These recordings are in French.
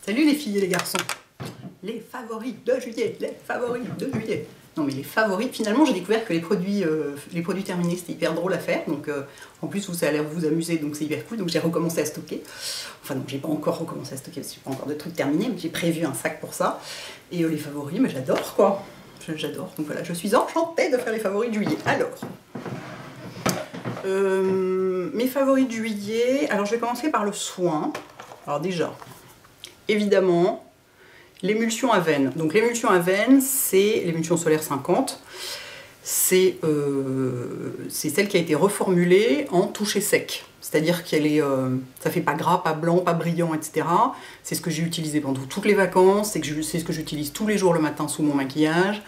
Salut les filles et les garçons. Les favoris de juillet, les favoris de juillet. Non mais les favoris, finalement j'ai découvert que les produits terminés c'était hyper drôle à faire, donc en plus ça a l'air de vous amuser, donc c'est hyper cool, donc j'ai recommencé à stocker. Enfin non, j'ai pas encore recommencé à stocker parce que j'ai pas encore de trucs terminés, mais j'ai prévu un sac pour ça. Et les favoris, mais j'adore quoi, j'adore. Donc voilà, je suis enchantée de faire les favoris de juillet. Alors, mes favoris de juillet, alors je vais commencer par le soin. Alors déjà, évidemment, l'émulsion à veine. Donc l'émulsion à veine, c'est l'émulsion solaire 50. C'est celle qui a été reformulée en toucher sec. C'est-à-dire qu'elle est, ça fait pas gras, pas blanc, pas brillant, etc. C'est ce que j'ai utilisé pendant toutes les vacances, c'est ce que j'utilise tous les jours le matin sous mon maquillage.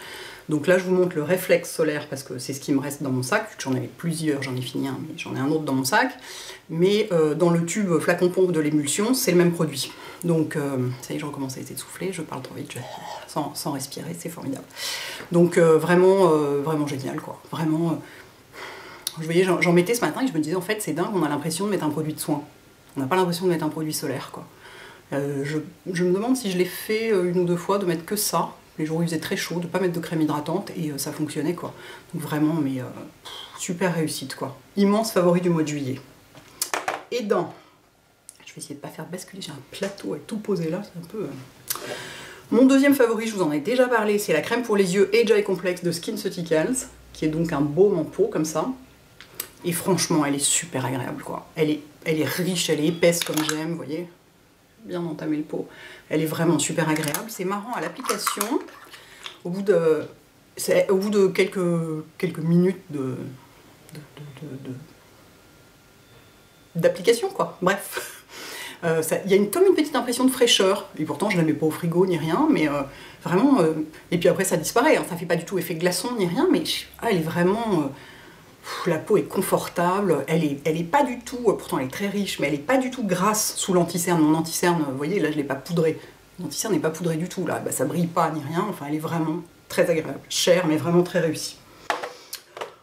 Donc là je vous montre le réflexe solaire parce que c'est ce qui me reste dans mon sac, j'en avais plusieurs, j'en ai fini un, mais j'en ai un autre dans mon sac. Mais dans le tube flacon pompe de l'émulsion, c'est le même produit. Donc ça y est, je recommence à essayer de souffler, je parle trop vite, sans respirer, c'est formidable. Donc vraiment génial quoi, vraiment... Vous voyez, j'en mettais ce matin et je me disais en fait c'est dingue, on a l'impression de mettre un produit de soin. On n'a pas l'impression de mettre un produit solaire quoi. Je me demande si je l'ai fait une ou deux fois de mettre que ça, les jours où il faisait très chaud, de pas mettre de crème hydratante et ça fonctionnait quoi. Donc vraiment mais super réussite quoi. Immense favori du mois de juillet. Et dans, je vais essayer de pas faire basculer, j'ai un plateau à tout poser là, c'est un peu... Mon deuxième favori, je vous en ai déjà parlé, c'est la crème pour les yeux Age Eye Complex de SkinCeuticals, qui est donc un baume en peau comme ça. Et franchement, elle est super agréable quoi. Elle est riche, elle est épaisse comme j'aime, vous voyez. Bien entamer le pot. Elle est vraiment super agréable. C'est marrant à l'application. Au bout de quelques minutes d'application quoi. Bref. Il y a comme une petite impression de fraîcheur. Et pourtant, je ne la mets pas au frigo ni rien, mais vraiment... et puis après, ça disparaît. Hein. Ça fait pas du tout effet glaçon ni rien, mais elle est vraiment... la peau est confortable, elle est pas du tout, pourtant elle est très riche, mais elle est pas du tout grasse sous l'anti-cerne. Mon anti-cerne, vous voyez, là je l'ai pas poudré. L'anti-cerne n'est pas poudré du tout, là, bah, ça brille pas ni rien, enfin elle est vraiment très agréable. Chère, mais vraiment très réussie.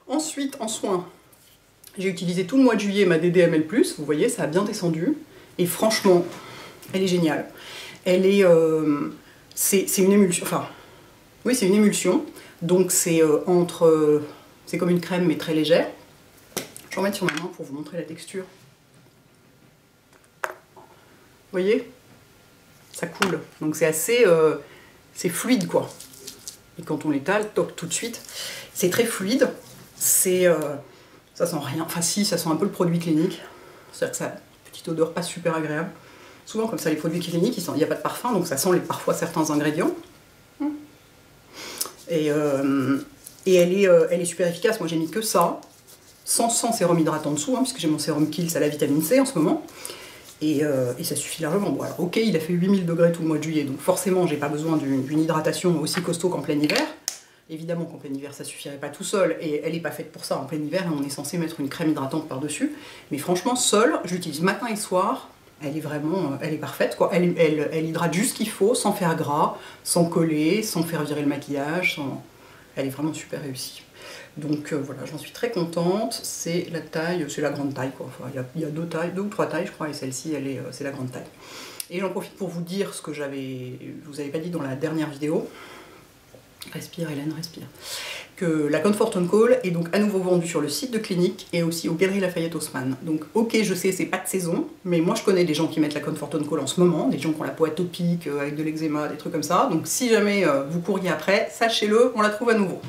Ensuite, en soins, j'ai utilisé tout le mois de juillet ma DDML+, vous voyez, ça a bien descendu, et franchement, elle est géniale. Elle est... c'est une émulsion, enfin, oui c'est une émulsion, donc c'est entre... c'est comme une crème mais très légère. Je vais en mettre sur ma main pour vous montrer la texture. Vous voyez? Ça coule. Donc c'est assez... c'est fluide quoi. Et quand on l'étale, toc, tout de suite, c'est très fluide. C'est... ça sent rien. Enfin si, ça sent un peu le produit clinique. C'est-à-dire que ça a une petite odeur pas super agréable. Souvent comme ça, les produits cliniques, il n'y a pas de parfum, donc ça sent parfois certains ingrédients. Et elle est super efficace, moi j'ai mis que ça, sans sérum hydratant dessous, hein, puisque j'ai mon sérum Kiehl's à la vitamine C en ce moment, et ça suffit largement. Bon alors ok, il a fait 8000 degrés tout le mois de juillet, donc forcément j'ai pas besoin d'une hydratation aussi costaud qu'en plein hiver. Évidemment qu'en plein hiver ça suffirait pas tout seul, et elle est pas faite pour ça, en plein hiver on est censé mettre une crème hydratante par-dessus, mais franchement seule, je l'utilise matin et soir, elle est vraiment, elle est parfaite quoi, elle hydrate juste ce qu'il faut, sans faire gras, sans coller, sans faire virer le maquillage, sans... Elle est vraiment super réussie. Donc voilà, j'en suis très contente. C'est la taille, c'est la grande taille quoi. Enfin, il y a deux ou trois tailles je crois, et celle-ci c'est la grande taille. Et j'en profite pour vous dire ce que je vous avais pas dit dans la dernière vidéo. Respire Hélène, respire. Que la Comfort & Call est donc à nouveau vendue sur le site de Clinique et aussi aux Galeries Lafayette Haussmann. Donc ok, je sais, c'est pas de saison, mais moi je connais des gens qui mettent la Comfort & Call en ce moment, des gens qui ont la peau atopique, avec de l'eczéma, des trucs comme ça. Donc si jamais vous courriez après, sachez-le, on la trouve à nouveau.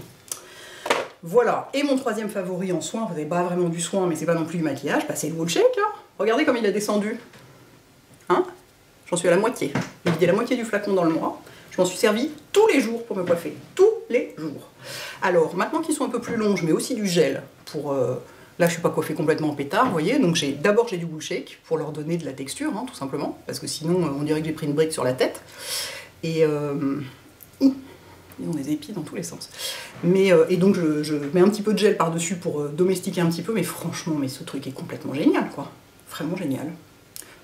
Voilà, et mon troisième favori en soin, c'est pas vraiment du soin, mais c'est pas non plus du maquillage, bah, c'est le Wall Shake. Hein. Regardez comme il a descendu. Hein? J'en suis à la moitié. J'ai vidé la moitié du flacon dans le mois. Je m'en suis servi tous les jours pour me coiffer. Tous les jours. Alors, maintenant qu'ils sont un peu plus longs, je mets aussi du gel pour... Là, je suis pas coiffée complètement en pétard, vous voyez. Donc d'abord, j'ai du Wall Shake pour leur donner de la texture, hein, tout simplement. Parce que sinon, on dirait que j'ai pris une brique sur la tête. Et... Ils ont des épis dans tous les sens. Et donc, je mets un petit peu de gel par-dessus pour domestiquer un petit peu. Mais franchement, ce truc est complètement génial, quoi. Vraiment génial.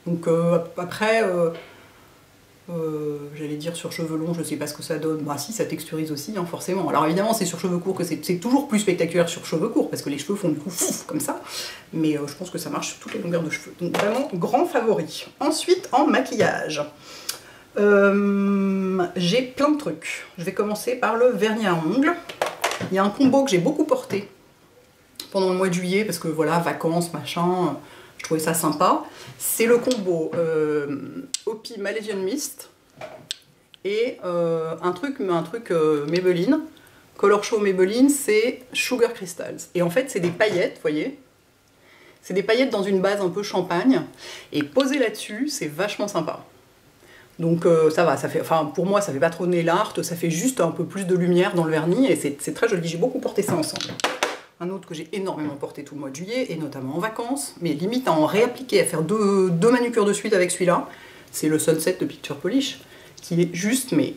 Donc après... j'allais dire sur cheveux longs, je sais pas ce que ça donne. Bah si, ça texturise aussi, hein, forcément. Alors évidemment, c'est sur cheveux courts que c'est toujours plus spectaculaire sur cheveux courts, parce que les cheveux font du coup fouf, comme ça. Mais je pense que ça marche sur toutes les longueurs de cheveux. Donc vraiment, grand favori. Ensuite, en maquillage. J'ai plein de trucs. Je vais commencer par le vernis à ongles. Il y a un combo que j'ai beaucoup porté pendant le mois de juillet, parce que voilà, vacances, machin, je trouvais ça sympa. C'est le combo Hopi Malaysian Mist et un truc Maybelline. Color Show Maybelline, c'est Sugar Crystals. Et en fait, c'est des paillettes, vous voyez. C'est des paillettes dans une base un peu champagne. Et posé là-dessus, c'est vachement sympa. Donc ça va, ça fait, enfin, pour moi, ça fait pas trop nail art, ça fait juste un peu plus de lumière dans le vernis. Et c'est très joli, j'ai beaucoup porté ça ensemble. Un autre que j'ai énormément porté tout le mois de juillet, et notamment en vacances, mais limite à en réappliquer, à faire deux manucures de suite avec celui-là, c'est le Sunset de Picture Polish, qui est juste, mais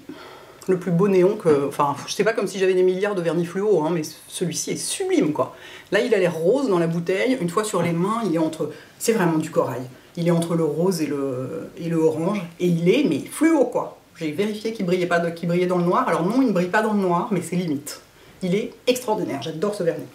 le plus beau néon que... Enfin, je sais pas, comme si j'avais des milliards de vernis fluo, hein, mais celui-ci est sublime, quoi. Là, il a l'air rose dans la bouteille, une fois sur les mains, il est entre... C'est vraiment du corail. Il est entre le rose et le orange, et il est, mais fluo, quoi. J'ai vérifié qu'il brillait pas, qu'il brillait dans le noir, alors non, il ne brille pas dans le noir, mais c'est limite. Il est extraordinaire, j'adore ce vernis.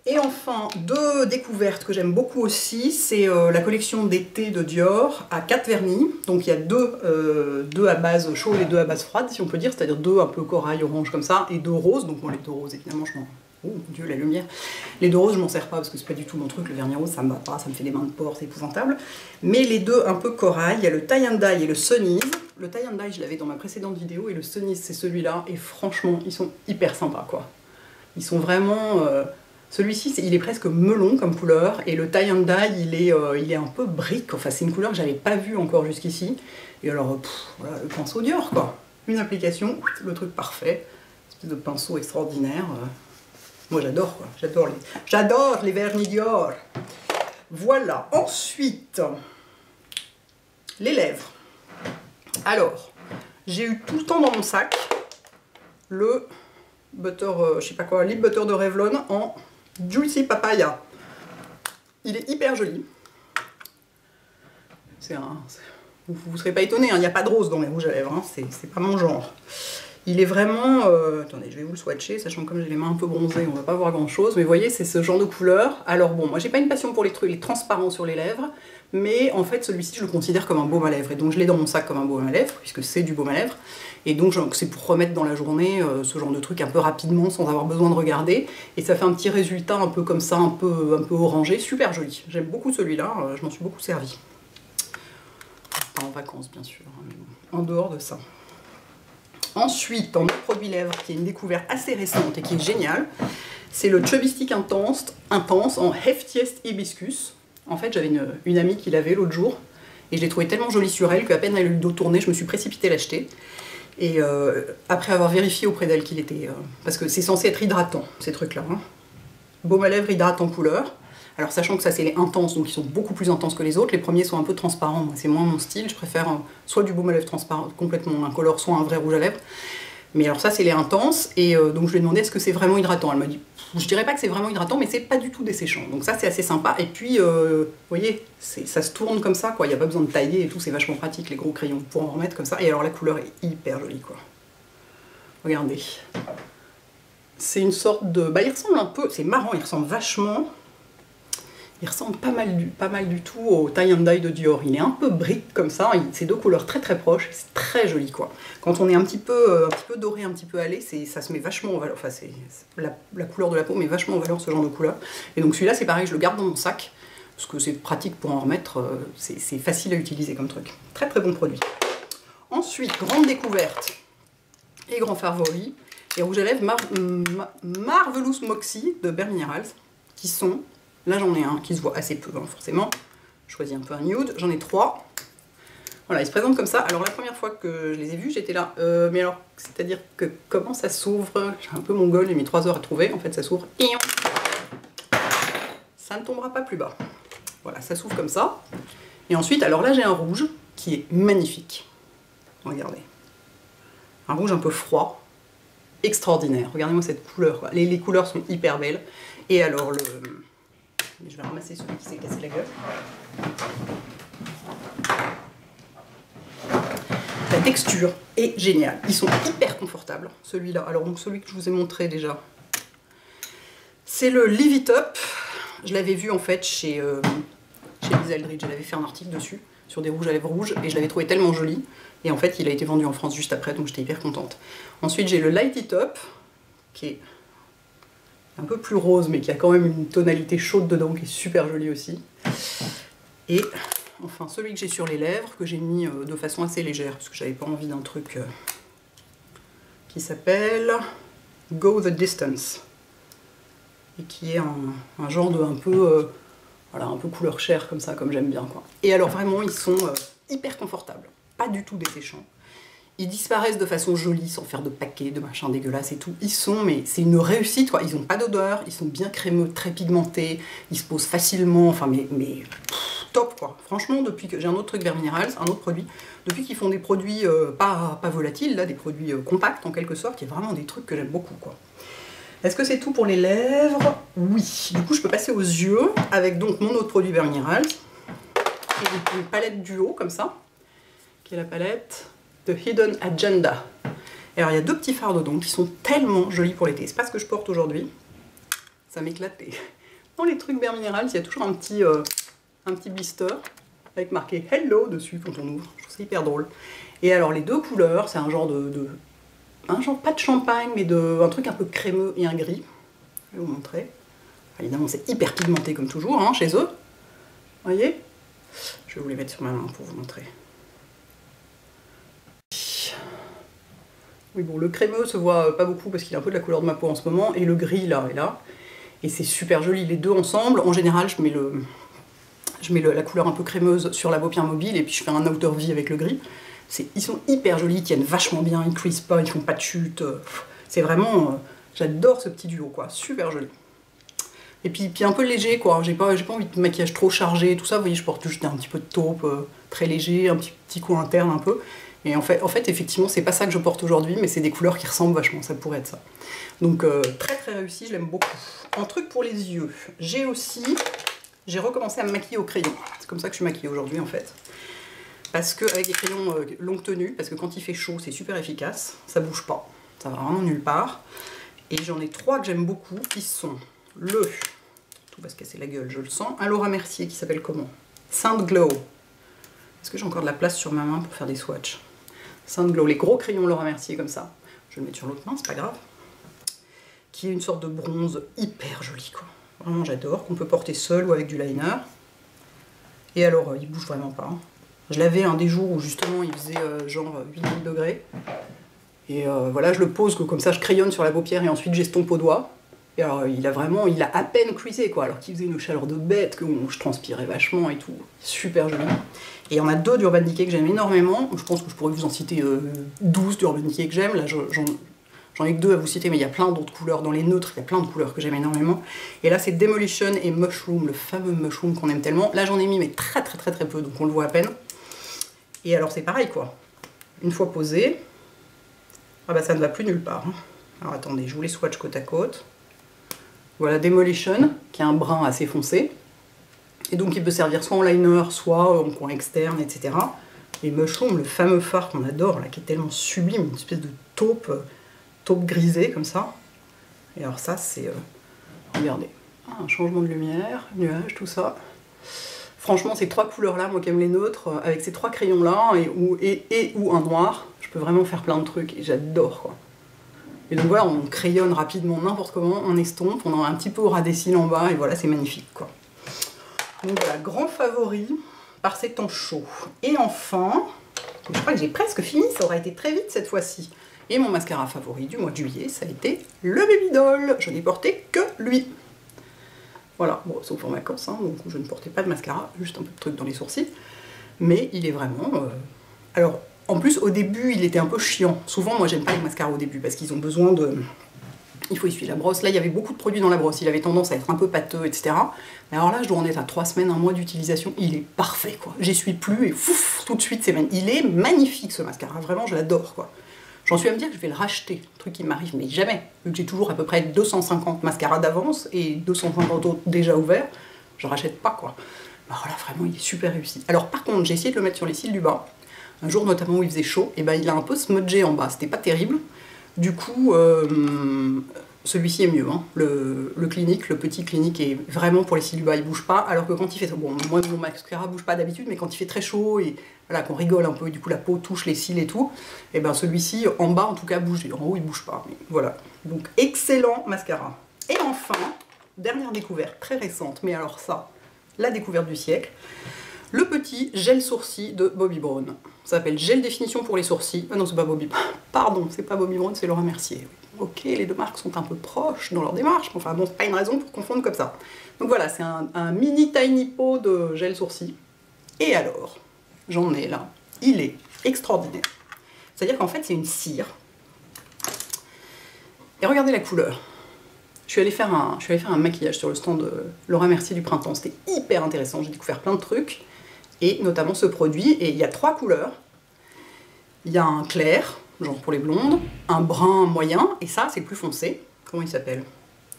Et enfin, deux découvertes que j'aime beaucoup aussi, c'est la collection d'été de Dior à 4 vernis. Donc il y a deux à base chaude et deux à base froide, si on peut dire, c'est-à-dire deux un peu corail orange comme ça, et deux roses. Donc bon, les deux roses, évidemment, je m'en... Oh mon Dieu, la lumière. Les deux roses, je m'en sers pas parce que c'est pas du tout mon truc. Le vernis rose, ça me va pas, ça me fait des mains de porc, c'est épouvantable. Mais les deux un peu corail, il y a le Tie and Dye et le Sunnies. Le Tie and Dye, je l'avais dans ma précédente vidéo, et le Sunnies, c'est celui-là. Et franchement, ils sont hyper sympas, quoi. Ils sont vraiment... Celui-ci, il est presque melon comme couleur, et le Tie and Dye, il est un peu brique. Enfin, c'est une couleur que j'avais pas vue encore jusqu'ici. Et alors, voilà, le pinceau Dior, quoi. Une application, le truc parfait. Une espèce de pinceau extraordinaire. Moi, j'adore, quoi. J'adore les vernis Dior. Voilà. Ensuite, les lèvres. Alors, j'ai eu tout le temps dans mon sac le butter, je sais pas quoi, lip butter de Revlon en Juicy Papaya. Il est hyper joli. Vous serez pas étonnés, il n'y a pas de rose dans mes rouges à lèvres, hein, c'est pas mon genre. Il est vraiment... attendez, je vais vous le swatcher, sachant que comme j'ai les mains un peu bronzées, on va pas voir grand chose. Mais vous voyez, c'est ce genre de couleur. Alors bon, moi j'ai pas une passion pour les trucs, les transparents sur les lèvres, mais en fait celui-ci je le considère comme un baume à lèvres. Et donc je l'ai dans mon sac comme un baume à lèvres, puisque c'est du baume à lèvres. Et donc c'est pour remettre dans la journée ce genre de truc un peu rapidement, sans avoir besoin de regarder. Et ça fait un petit résultat un peu comme ça, un peu orangé, super joli. J'aime beaucoup celui-là, je m'en suis beaucoup servi. Pas en vacances bien sûr, hein, mais bon, en dehors de ça. Ensuite, en autre produit lèvres qui est une découverte assez récente et qui est géniale, c'est le Chubby Stick Intense en Heftiest Hibiscus. En fait, j'avais une amie qui l'avait l'autre jour et je l'ai trouvé tellement jolie sur elle qu'à peine elle a eu le dos tourné, je me suis précipitée l'acheter. Et après avoir vérifié auprès d'elle qu'il était... parce que c'est censé être hydratant, ces trucs-là. Hein. Baume à lèvres hydratant couleur. Alors sachant que ça c'est les intenses, donc ils sont beaucoup plus intenses que les autres. Les premiers sont un peu transparents, c'est moins mon style. Je préfère soit du baume à lèvres transparent, complètement incolore, soit un vrai rouge à lèvres. Mais alors ça c'est les intenses, et donc je lui ai demandé est-ce que c'est vraiment hydratant. Elle m'a dit, je dirais pas que c'est vraiment hydratant, mais c'est pas du tout desséchant. Donc ça c'est assez sympa. Et puis, vous voyez, ça se tourne comme ça, quoi. Il n'y a pas besoin de tailler et tout, c'est vachement pratique les gros crayons pour en remettre comme ça. Et alors la couleur est hyper jolie, quoi. Regardez. C'est une sorte de... Bah il ressemble un peu, c'est marrant, il ressemble vachement... Il ressemble pas mal du tout au Tie and Dye de Dior. Il est un peu brique comme ça, c'est deux couleurs très très proches, c'est très joli quoi. Quand on est un petit peu doré, un petit peu allé, ça se met vachement en valeur, enfin c'est la couleur de la peau met vachement en valeur ce genre de couleur. Et donc celui-là c'est pareil, je le garde dans mon sac, parce que c'est pratique pour en remettre, c'est facile à utiliser comme truc. Très très bon produit. Ensuite, grande découverte et grand favori, les rouges à lèvres Marvelous Moxie de Bare Minerals, qui sont... Là j'en ai un qui se voit assez peu, hein, forcément. Je choisis un peu un nude, j'en ai 3. Voilà, ils se présentent comme ça. Alors la première fois que je les ai vus, j'étais là. Mais alors, c'est-à-dire que comment ça s'ouvre? J'ai un peu mongol, j'ai mis 3 heures à trouver. En fait, ça s'ouvre. Ça ne tombera pas plus bas. Voilà, ça s'ouvre comme ça. Et ensuite, alors là j'ai un rouge qui est magnifique. Regardez. Un rouge un peu froid. Extraordinaire. Regardez-moi cette couleur, quoi. Les couleurs sont hyper belles. Et alors je vais ramasser celui qui s'est cassé la gueule. La texture est géniale. Ils sont hyper confortables. Celui-là, alors donc celui que je vous ai montré déjà, c'est le Live It Up. Je l'avais vu en fait chez Lisa Eldridge. Elle avait fait un article dessus. sur des rouges à lèvres rouges, et je l'avais trouvé tellement joli. Et en fait, il a été vendu en France juste après, donc j'étais hyper contente. Ensuite, j'ai le Light It Up, qui est un peu plus rose, mais qui a quand même une tonalité chaude dedans, qui est super jolie aussi. Et enfin, celui que j'ai sur les lèvres, que j'ai mis de façon assez légère, parce que j'avais pas envie d'un truc qui s'appelle Go the Distance. Et qui est un genre de un peu, voilà, un peu couleur chair, comme ça, comme j'aime bien, quoi. Et alors, vraiment, ils sont hyper confortables. Pas du tout desséchants. Ils disparaissent de façon jolie, sans faire de paquets, de machin dégueulasse et tout. Ils sont, mais c'est une réussite, quoi. Ils n'ont pas d'odeur, ils sont bien crémeux, très pigmentés, ils se posent facilement, enfin, mais top, quoi. Franchement, depuis que j'ai un autre truc vers Minerals, un autre produit, depuis qu'ils font des produits pas volatiles, là, des produits compacts, en quelque sorte, il y a vraiment des trucs que j'aime beaucoup, quoi. Est-ce que c'est tout pour les lèvres? Oui. Du coup, je peux passer aux yeux, avec donc mon autre produit vers Minerals, et une palette duo, comme ça, qui est la palette The Hidden Agenda. Et alors il y a deux petits fards dedans qui sont tellement jolis pour l'été. C'est pas ce que je porte aujourd'hui. Ça m'éclate. Dans les trucs Bare Minerals, il y a toujours un petit blister avec marqué Hello dessus quand on ouvre. Je trouve ça hyper drôle. Et alors les deux couleurs, c'est un genre un genre pas de champagne, mais un truc un peu crémeux et un gris. Je vais vous montrer. Évidemment, c'est hyper pigmenté comme toujours, hein, chez eux. Vous voyez? Je vais vous les mettre sur ma main pour vous montrer. Oui, bon, le crémeux se voit pas beaucoup parce qu'il a un peu de la couleur de ma peau en ce moment, et le gris là et là. Et c'est super joli, les deux ensemble. En général, je mets la couleur un peu crémeuse sur la paupière mobile, et puis je fais un outer V avec le gris. Ils sont hyper jolis, ils tiennent vachement bien, ils creasent pas, ils font pas de chute. C'est vraiment... j'adore ce petit duo, quoi. Super joli. Et puis un peu léger, quoi. J'ai pas envie de maquillage trop chargé, tout ça. Vous voyez, je porte juste un petit peu de taupe, très léger, un petit coup interne un peu. Et en fait effectivement, c'est pas ça que je porte aujourd'hui, mais c'est des couleurs qui ressemblent vachement, ça pourrait être ça. Donc très très réussi, je l'aime beaucoup. Un truc pour les yeux, j'ai recommencé à me maquiller au crayon. C'est comme ça que je suis maquillée aujourd'hui en fait. Parce que avec des crayons longue tenue, parce que quand il fait chaud, c'est super efficace, ça bouge pas, ça va vraiment nulle part. Et j'en ai trois que j'aime beaucoup, qui sont tout va se casser la gueule, je le sens, un Laura Mercier qui s'appelle comment? Saint Glow. Est-ce que j'ai encore de la place sur ma main pour faire des swatchs? Saint Glow, les gros crayons Laura Mercier comme ça. Je vais le mettre sur l'autre main, c'est pas grave. Qui est une sorte de bronze hyper joli, quoi. Vraiment j'adore, qu'on peut porter seul ou avec du liner. Et alors, il bouge vraiment pas. Hein. Je l'avais un des jours où justement il faisait genre 8000 degrés. Et voilà, je le pose comme ça, je crayonne sur la paupière et ensuite j'estompe au doigt. Et alors il a à peine creasé, quoi, alors qu'il faisait une chaleur de bête, que je transpirais vachement et tout. Super joli. Et il y en a deux d'Urban Decay que j'aime énormément. Je pense que je pourrais vous en citer 12 d'Urban Decay que j'aime. Là, j'en ai que deux à vous citer, mais il y a plein d'autres couleurs. Dans les neutres, il y a plein de couleurs que j'aime énormément. Et là, c'est Demolition et Mushroom, le fameux Mushroom qu'on aime tellement. Là, j'en ai mis, mais très peu, donc on le voit à peine. Et alors, c'est pareil, quoi. Une fois posé, ah bah ça ne va plus nulle part. Hein. Alors attendez, je vous les swatch côte à côte. Voilà, Demolition, qui est un brun assez foncé. Et donc il peut servir soit en liner, soit en coin externe, etc. Et Mushroom, le fameux fard qu'on adore, là, qui est tellement sublime, une espèce de taupe grisée, comme ça. Et alors ça, c'est... regardez, un changement de lumière, nuage, tout ça. Franchement, ces trois couleurs-là, moi qui aime les neutres, avec ces trois crayons-là, ou un noir, je peux vraiment faire plein de trucs, et j'adore, quoi. Et donc voilà, on crayonne rapidement n'importe comment, on estompe, on a un petit peu au ras des cils en bas, et voilà, c'est magnifique, quoi. Donc voilà, grand favori par ces temps chauds. Et enfin, je crois que j'ai presque fini, ça aurait été très vite cette fois-ci. Et mon mascara favori du mois de juillet, ça a été le Baby Doll. Je n'ai porté que lui. Voilà, bon, sauf en vacances, hein, donc je ne portais pas de mascara, juste un peu de truc dans les sourcils. Mais il est vraiment... Alors, en plus, au début, il était un peu chiant. Souvent, moi, j'aime pas les mascaras au début, parce qu'ils ont besoin de... Il faut essuyer la brosse. Là, il y avait beaucoup de produits dans la brosse. Il avait tendance à être un peu pâteux, etc. Mais alors là, je dois en être à 3 semaines, 1 mois d'utilisation. Il est parfait, quoi. J'essuie plus et fouf, tout de suite, c'est magnifique. Il est magnifique, ce mascara. Vraiment, je l'adore, quoi. J'en suis à me dire que je vais le racheter. Un truc qui m'arrive, mais jamais. Vu que j'ai toujours à peu près 250 mascaras d'avance et 250 autres déjà ouverts, je rachète pas, quoi. Alors là, vraiment, il est super réussi. Alors, par contre, j'ai essayé de le mettre sur les cils du bas. Un jour, notamment, où il faisait chaud, et ben il a un peu smudgé en bas. C'était pas terrible. Du coup, celui-ci est mieux, hein. Le clinique, le petit clinique est vraiment pour les cils du bas, il bouge pas, alors que quand il fait... Bon, moi mon mascara bouge pas d'habitude, mais quand il fait très chaud et voilà, qu'on rigole un peu, et du coup la peau touche les cils et tout, et ben celui-ci, en bas en tout cas, bouge, en haut il bouge pas, mais voilà. Donc excellent mascara. Et enfin, dernière découverte, très récente, mais alors ça, la découverte du siècle, le petit gel sourcil de Bobbi Brown. Ça s'appelle gel définition pour les sourcils. Ah non, c'est pas Bobbi... Pardon, c'est pas Bobbi Brown, c'est Laura Mercier. Ok, les deux marques sont un peu proches dans leur démarche, mais enfin bon, c'est pas une raison pour confondre comme ça. Donc voilà, c'est un mini tiny pot de gel sourcil. Et alors, j'en ai là, il est extraordinaire. C'est-à-dire qu'en fait, c'est une cire. Et regardez la couleur. Je suis allée faire un maquillage sur le stand de Laura Mercier du printemps. C'était hyper intéressant, j'ai découvert plein de trucs, et notamment ce produit. Et il y a 3 couleurs. Il y a un clair, genre pour les blondes, un brun moyen, et ça, c'est le plus foncé. Comment il s'appelle?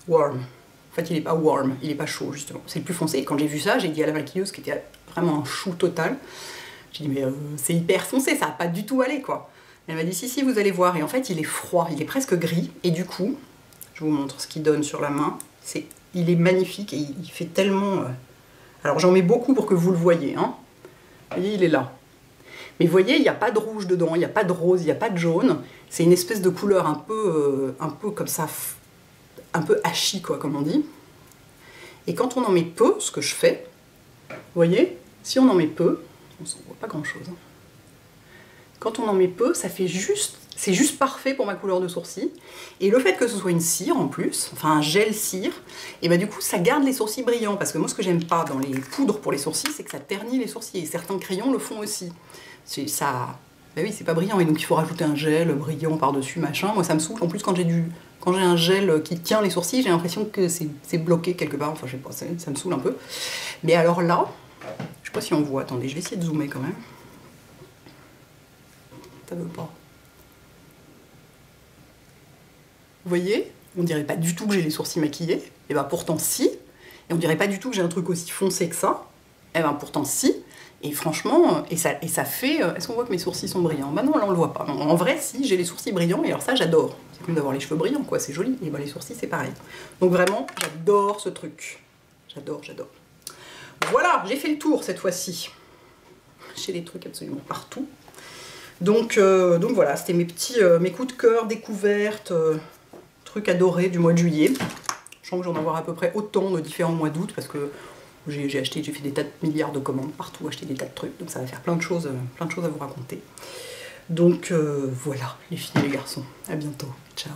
Warm. En fait, il est pas warm, il est pas chaud, justement. C'est le plus foncé. Et quand j'ai vu ça, j'ai dit à la maquilleuse, qui était vraiment un chou total, j'ai dit, mais c'est hyper foncé, ça va pas du tout aller, quoi. Elle m'a dit, si, vous allez voir. Et en fait, il est froid, il est presque gris, et du coup, je vous montre ce qu'il donne sur la main. Il est magnifique, et il fait tellement... Alors, j'en mets beaucoup pour que vous le voyez, hein. Vous voyez, il est là. Mais vous voyez, il n'y a pas de rouge dedans, il n'y a pas de rose, il n'y a pas de jaune. C'est une espèce de couleur un peu comme ça, un peu hachis, quoi, comme on dit. Et quand on en met peu, ce que je fais, vous voyez, si on en met peu, on s'en voit pas grand-chose. Hein. Quand on en met peu, ça fait juste... C'est juste parfait pour ma couleur de sourcil. Et le fait que ce soit une cire en plus, enfin un gel cire, et bah du coup ça garde les sourcils brillants. Parce que moi ce que j'aime pas dans les poudres pour les sourcils, c'est que ça ternit les sourcils. Et certains crayons le font aussi. Ça... Bah oui, c'est pas brillant. Et donc il faut rajouter un gel brillant par-dessus, machin. Moi ça me saoule. En plus quand j'ai un gel qui tient les sourcils, j'ai l'impression que c'est bloqué quelque part. Enfin je sais pas, ça me saoule un peu. Mais alors là, je sais pas si on voit. Attendez, je vais essayer de zoomer quand même. Ça veut pas. Vous voyez, on dirait pas du tout que j'ai les sourcils maquillés, et ben pourtant si, et on dirait pas du tout que j'ai un truc aussi foncé que ça, et ben pourtant si, et franchement, et ça fait... Est-ce qu'on voit que mes sourcils sont brillants? Bah non, là on le voit pas. En vrai, si, j'ai les sourcils brillants, et alors ça j'adore. C'est comme d'avoir les cheveux brillants, quoi, c'est joli, et ben les sourcils c'est pareil. Donc vraiment, j'adore ce truc. J'adore. Voilà, j'ai fait le tour cette fois-ci. J'ai des trucs absolument partout. Donc voilà, c'était mes coups de cœur, découvertes... truc adoré du mois de juillet. Je sens que j'en avoir à peu près autant de différents mois d'août parce que j'ai fait des tas de milliards de commandes partout, acheté des tas de trucs, donc ça va faire plein de choses à vous raconter. Donc voilà, les filles et les garçons, à bientôt, ciao.